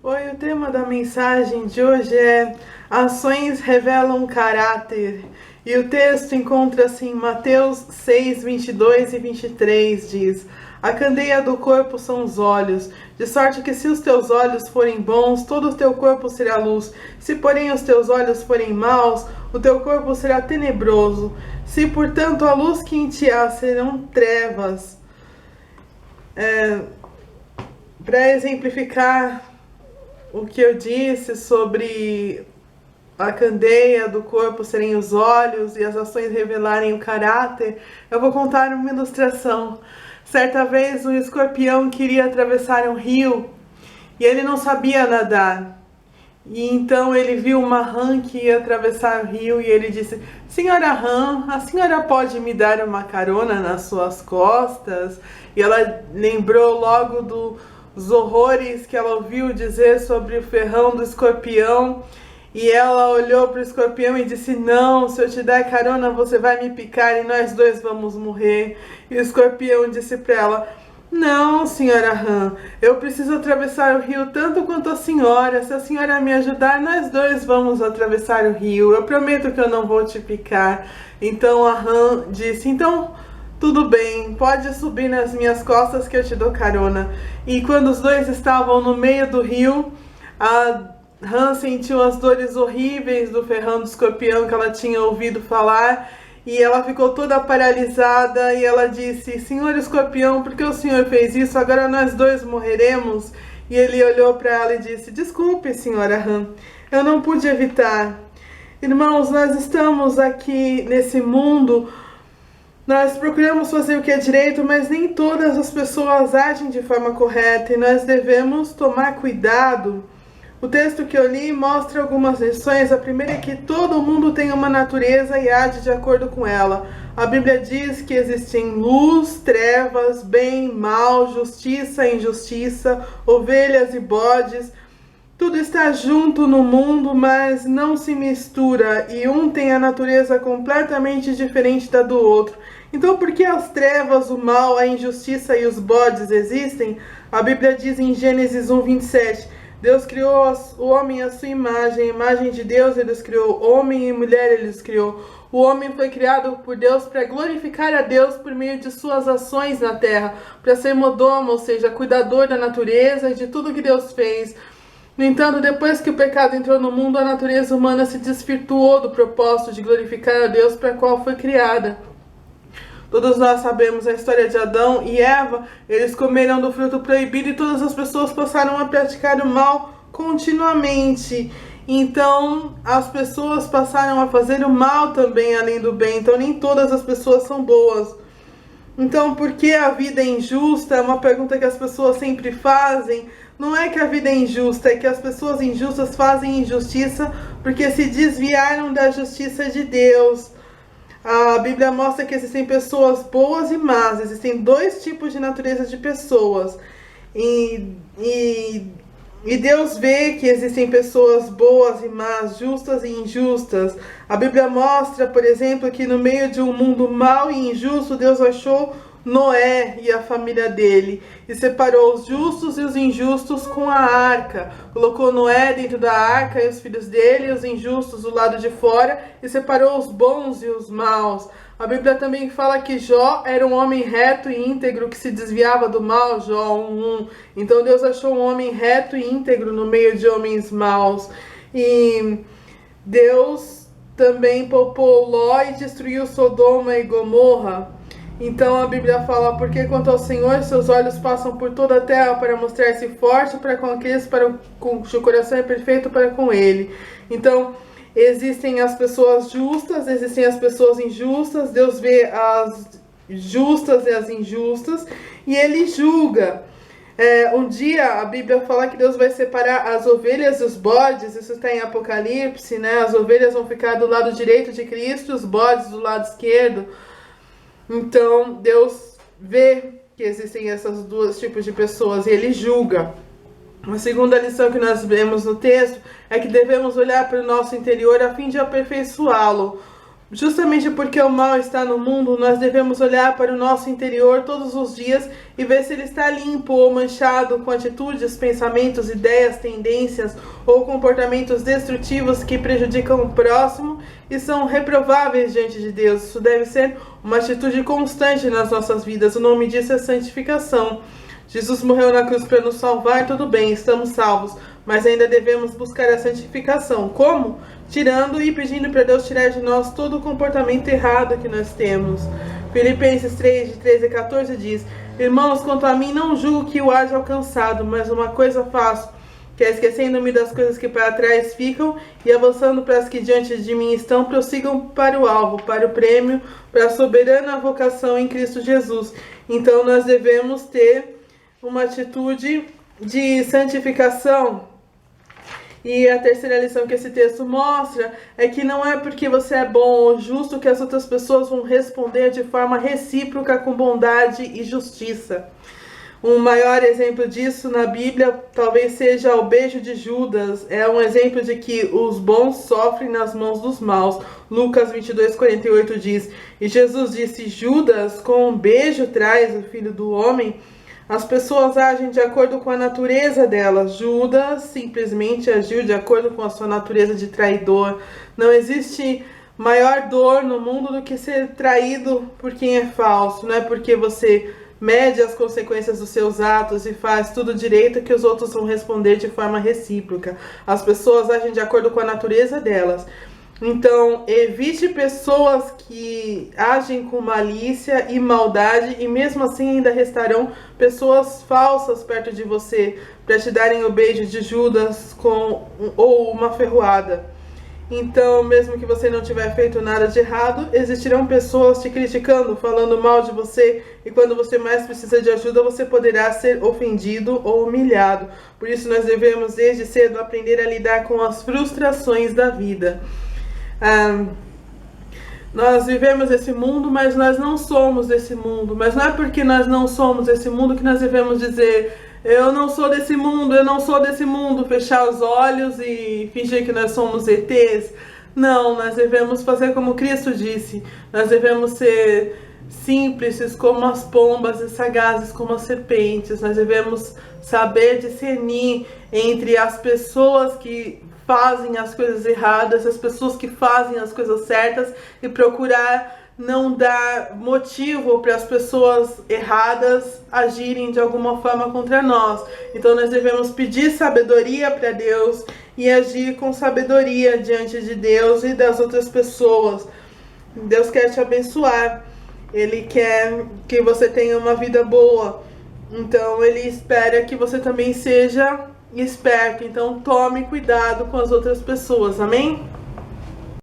Oi, o tema da mensagem de hoje é Ações revelam caráter. E o texto encontra-se em Mateus 6, 22 e 23, diz: A candeia do corpo são os olhos, de sorte que se os teus olhos forem bons, todo o teu corpo será luz. Se, porém, os teus olhos forem maus, o teu corpo será tenebroso. Se, portanto, a luz que em ti há serão trevas. Para exemplificar o que eu disse sobre a candeia do corpo serem os olhos e as ações revelarem o caráter, eu vou contar uma ilustração. Certa vez um escorpião queria atravessar um rio e ele não sabia nadar. E então ele viu uma rã que ia atravessar o rio e ele disse: Senhora rã, a senhora pode me dar uma carona nas suas costas? E ela lembrou logo dos horrores que ela ouviu dizer sobre o ferrão do escorpião. E ela olhou para o escorpião e disse: Não, se eu te der carona, você vai me picar e nós dois vamos morrer. E o escorpião disse para ela: Não, senhora rã, eu preciso atravessar o rio tanto quanto a senhora. Se a senhora me ajudar, nós dois vamos atravessar o rio. Eu prometo que eu não vou te picar. Então a rã disse: Então tudo bem, pode subir nas minhas costas que eu te dou carona. E quando os dois estavam no meio do rio, a rã sentiu as dores horríveis do ferrão do escorpião que ela tinha ouvido falar e ela ficou toda paralisada e ela disse: Senhor escorpião, por que o senhor fez isso? Agora nós dois morreremos. E ele olhou para ela e disse: Desculpe, senhora rã, eu não pude evitar. Irmãos, nós estamos aqui nesse mundo, nós procuramos fazer o que é direito, mas nem todas as pessoas agem de forma correta e nós devemos tomar cuidado. O texto que eu li mostra algumas lições. A primeira é que todo mundo tem uma natureza e age de acordo com ela. A Bíblia diz que existem luz, trevas, bem, mal, justiça e injustiça, ovelhas e bodes. Tudo está junto no mundo, mas não se mistura, e um tem a natureza completamente diferente da do outro. Então, por que as trevas, o mal, a injustiça e os bodes existem? A Bíblia diz em Gênesis 1:27, Deus criou o homem à sua imagem, a imagem de Deus ele os criou, homem e mulher ele os criou. O homem foi criado por Deus para glorificar a Deus por meio de suas ações na terra, para ser mordomo, ou seja, cuidador da natureza e de tudo que Deus fez. No entanto, depois que o pecado entrou no mundo, a natureza humana se desvirtuou do propósito de glorificar a Deus para o qual foi criada. Todos nós sabemos a história de Adão e Eva. Eles comeram do fruto proibido e todas as pessoas passaram a praticar o mal continuamente. Então, as pessoas passaram a fazer o mal também, além do bem. Então, nem todas as pessoas são boas. Então, por que a vida é injusta? É uma pergunta que as pessoas sempre fazem. Não é que a vida é injusta, é que as pessoas injustas fazem injustiça porque se desviaram da justiça de Deus. A Bíblia mostra que existem pessoas boas e más. Existem dois tipos de natureza de pessoas. E Deus vê que existem pessoas boas e más, justas e injustas. A Bíblia mostra, por exemplo, que no meio de um mundo mau e injusto, Deus achou Noé e a família dele e separou os justos e os injustos com a arca. Colocou Noé dentro da arca e os filhos dele e os injustos do lado de fora e separou os bons e os maus. A Bíblia também fala que Jó era um homem reto e íntegro que se desviava do mal, Jó 1:1. Então Deus achou um homem reto e íntegro no meio de homens maus. E Deus também poupou Ló e destruiu Sodoma e Gomorra. Então a Bíblia fala: porque quanto ao Senhor, seus olhos passam por toda a terra para mostrar-se forte para com aqueles cujo coração é perfeito para com ele. Então, existem as pessoas justas, existem as pessoas injustas. Deus vê as justas e as injustas e ele julga. Um dia a Bíblia fala que Deus vai separar as ovelhas e os bodes. Isso está em Apocalipse, né? As ovelhas vão ficar do lado direito de Cristo e os bodes do lado esquerdo. Então, Deus vê que existem esses dois tipos de pessoas e ele julga. A segunda lição que nós vemos no texto é que devemos olhar para o nosso interior a fim de aperfeiçoá-lo. Justamente porque o mal está no mundo, nós devemos olhar para o nosso interior todos os dias e ver se ele está limpo ou manchado com atitudes, pensamentos, ideias, tendências ou comportamentos destrutivos que prejudicam o próximo e são reprováveis diante de Deus. Isso deve ser uma atitude constante nas nossas vidas. O nome disso é santificação. Jesus morreu na cruz para nos salvar, tudo bem, estamos salvos, mas ainda devemos buscar a santificação. Como? Tirando e pedindo para Deus tirar de nós todo o comportamento errado que nós temos. Filipenses 3, de 13 a 14 diz: Irmãos, quanto a mim, não julgo que o haja alcançado, mas uma coisa faço, que é esquecendo-me das coisas que para trás ficam e avançando para as que diante de mim estão, prossigam para o alvo, para o prêmio, para a soberana vocação em Cristo Jesus. Então nós devemos ter uma atitude de santificação. E a terceira lição que esse texto mostra é que não é porque você é bom ou justo que as outras pessoas vão responder de forma recíproca com bondade e justiça. Um maior exemplo disso na Bíblia talvez seja o beijo de Judas. É um exemplo de que os bons sofrem nas mãos dos maus. Lucas 22:48 diz: E Jesus disse: Judas, com um beijo traz o Filho do Homem. As pessoas agem de acordo com a natureza delas. Judas simplesmente agiu de acordo com a sua natureza de traidor. Não existe maior dor no mundo do que ser traído por quem é falso. Não é porque você mede as consequências dos seus atos e faz tudo direito que os outros vão responder de forma recíproca. As pessoas agem de acordo com a natureza delas. Então, evite pessoas que agem com malícia e maldade e mesmo assim ainda restarão pessoas falsas perto de você para te darem o beijo de Judas ou uma ferroada. Então, mesmo que você não tiver feito nada de errado, existirão pessoas te criticando, falando mal de você, e quando você mais precisa de ajuda, você poderá ser ofendido ou humilhado. Por isso, nós devemos desde cedo aprender a lidar com as frustrações da vida. Nós vivemos esse mundo, mas nós não somos desse mundo. Mas não é porque nós não somos desse mundo que nós devemos dizer: eu não sou desse mundo, eu não sou desse mundo, fechar os olhos e fingir que nós somos ETs. Não, nós devemos fazer como Cristo disse. Nós devemos ser simples como as pombas e sagazes como as serpentes. Nós devemos saber discernir entre as pessoas que fazem as coisas erradas, as pessoas que fazem as coisas certas e procurar não dar motivo para as pessoas erradas agirem de alguma forma contra nós. Então nós devemos pedir sabedoria para Deus e agir com sabedoria diante de Deus e das outras pessoas. Deus quer te abençoar, Ele quer que você tenha uma vida boa, então Ele espera que você também seja esperto. Então tome cuidado com as outras pessoas, amém?